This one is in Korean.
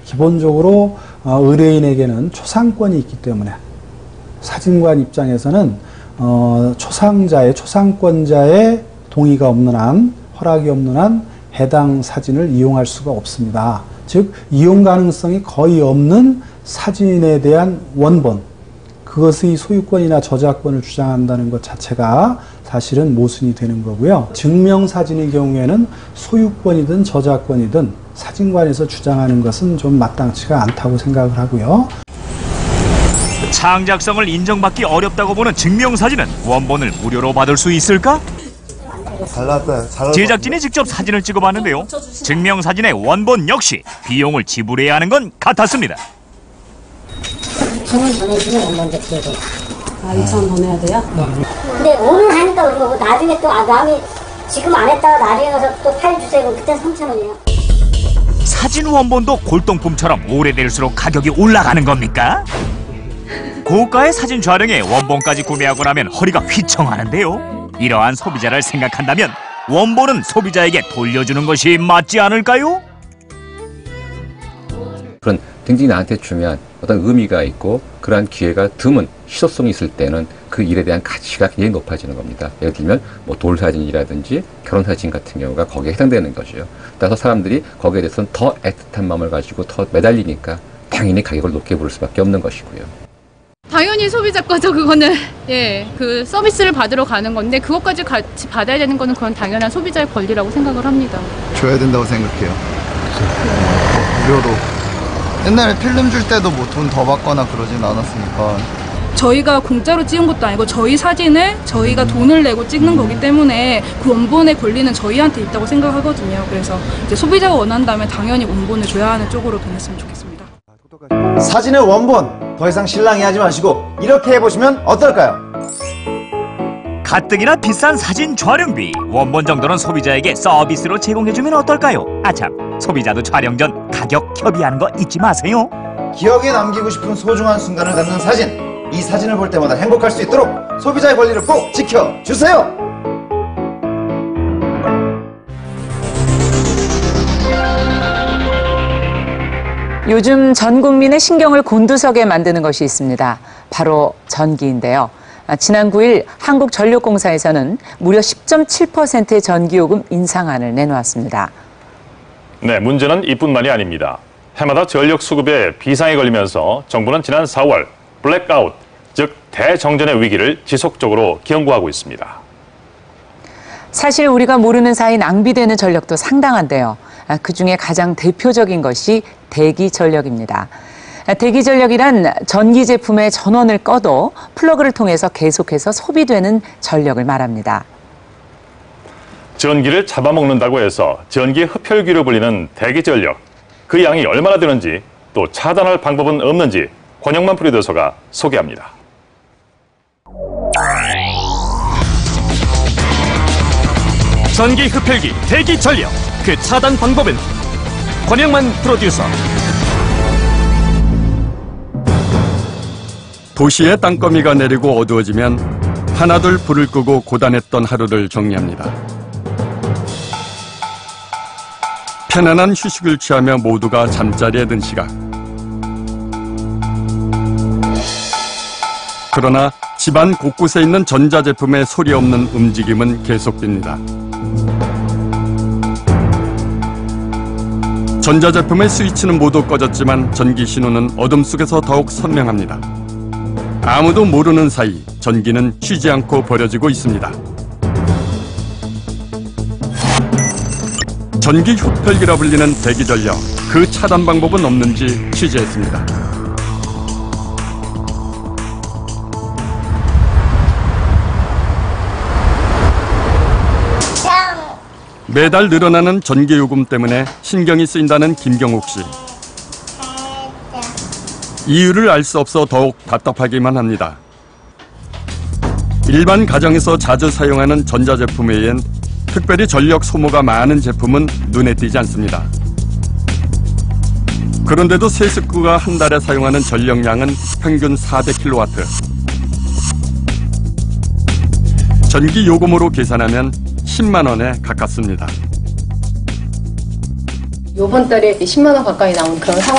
기본적으로 의뢰인에게는 초상권이 있기 때문에 사진관 입장에서는 초상권자의 동의가 없는 한, 허락이 없는 한 해당 사진을 이용할 수가 없습니다. 즉 이용 가능성이 거의 없는 사진에 대한 원본, 그것의 소유권이나 저작권을 주장한다는 것 자체가 사실은 모순이 되는 거고요. 증명사진의 경우에는 소유권이든 저작권이든 사진관에서 주장하는 것은 좀 마땅치가 않다고 생각을 하고요. 창작성을 인정받기 어렵다고 보는 증명사진은 원본을 무료로 받을 수 있을까? 제작진이 직접 사진을 찍어봤는데요. 증명사진의 원본 역시 비용을 지불해야 하는 건 같았습니다. 2,000원 보내주면 원본 제출도. 2,000원 더 내야 돼요? 근데 오늘 하니까 그런 거고 나중에 또 다음에 지금 안 했다가 나중에 가서 또 파일 주세요. 그땐 3,000원이에요. 사진 원본도 골동품처럼 오래될수록 가격이 올라가는 겁니까? 고가의 사진 촬영에 원본까지 구매하고 나면 허리가 휘청하는데요. 이러한 소비자를 생각한다면 원본은 소비자에게 돌려주는 것이 맞지 않을까요? 그런 등진이 나한테 주면 어떤 의미가 있고 그러한 기회가 드문 희소성이 있을 때는 그 일에 대한 가치가 굉장히 높아지는 겁니다. 예를 들면 뭐 돌사진이라든지 결혼사진 같은 경우가 거기에 해당되는 거죠. 따라서 사람들이 거기에 대해서는 더 애틋한 마음을 가지고 더 매달리니까 당연히 가격을 높게 부를 수밖에 없는 것이고요. 당연히 소비자 거죠. 그거는 그 서비스를 받으러 가는 건데 그것까지 같이 받아야 되는 거는 그건 당연한 소비자의 권리라고 생각을 합니다. 줘야 된다고 생각해요. 무료로. 옛날에 필름 줄 때도 뭐 돈 더 받거나 그러진 않았으니까. 저희가 공짜로 찍은 것도 아니고 저희 사진을 저희가 돈을 내고 찍는 거기 때문에 그 원본의 권리는 저희한테 있다고 생각하거든요. 그래서 이제 소비자가 원한다면 당연히 원본을 줘야 하는 쪽으로 변했으면 좋겠습니다. 사진의 원본 더 이상 실랑이하지 마시고 이렇게 해보시면 어떨까요? 가뜩이나 비싼 사진 촬영비, 원본 정도는 소비자에게 서비스로 제공해주면 어떨까요? 아참, 소비자도 촬영 전 가격 협의하는 거 잊지 마세요. 기억에 남기고 싶은 소중한 순간을 담는 사진, 이 사진을 볼 때마다 행복할 수 있도록 소비자의 권리를 꼭 지켜주세요. 요즘 전 국민의 신경을 곤두서게 만드는 것이 있습니다. 바로 전기인데요. 지난 9일 한국전력공사에서는 무려 10.7%의 전기요금 인상안을 내놓았습니다. 네, 문제는 이뿐만이 아닙니다. 해마다 전력 수급에 비상이 걸리면서 정부는 지난 4월 블랙아웃, 즉 대정전의 위기를 지속적으로 경고하고 있습니다. 사실 우리가 모르는 사이 낭비되는 전력도 상당한데요. 그중에 가장 대표적인 것이 대기전력입니다. 대기전력이란 전기 제품의 전원을 꺼도 플러그를 통해서 계속해서 소비되는 전력을 말합니다. 전기를 잡아먹는다고 해서 전기 흡혈귀로 불리는 대기전력. 그 양이 얼마나 되는지 또 차단할 방법은 없는지 권영만 프로듀서가 소개합니다. 전기 흡혈귀 대기전력, 그 차단 방법은? 권영만 프로듀서. 도시에 땅거미가 내리고 어두워지면 하나둘 불을 끄고 고단했던 하루를 정리합니다. 편안한 휴식을 취하며 모두가 잠자리에 든 시각. 그러나 집안 곳곳에 있는 전자제품의 소리 없는 움직임은 계속됩니다. 전자제품의 스위치는 모두 꺼졌지만 전기 신호는 어둠 속에서 더욱 선명합니다. 아무도 모르는 사이 전기는 쉬지 않고 버려지고 있습니다. 전기 흡혈귀라 불리는 대기전력, 그 차단 방법은 없는지 취재했습니다. 매달 늘어나는 전기요금 때문에 신경이 쓰인다는 김경욱 씨. 이유를 알 수 없어 더욱 답답하기만 합니다. 일반 가정에서 자주 사용하는 전자제품 외엔 특별히 전력 소모가 많은 제품은 눈에 띄지 않습니다. 그런데도 세 식구가 한 달에 사용하는 전력량은 평균 400kW. 전기 요금으로 계산하면 10만 원에 가깝습니다. 이번 달에 10만 원 가까이 나온 그런 상황.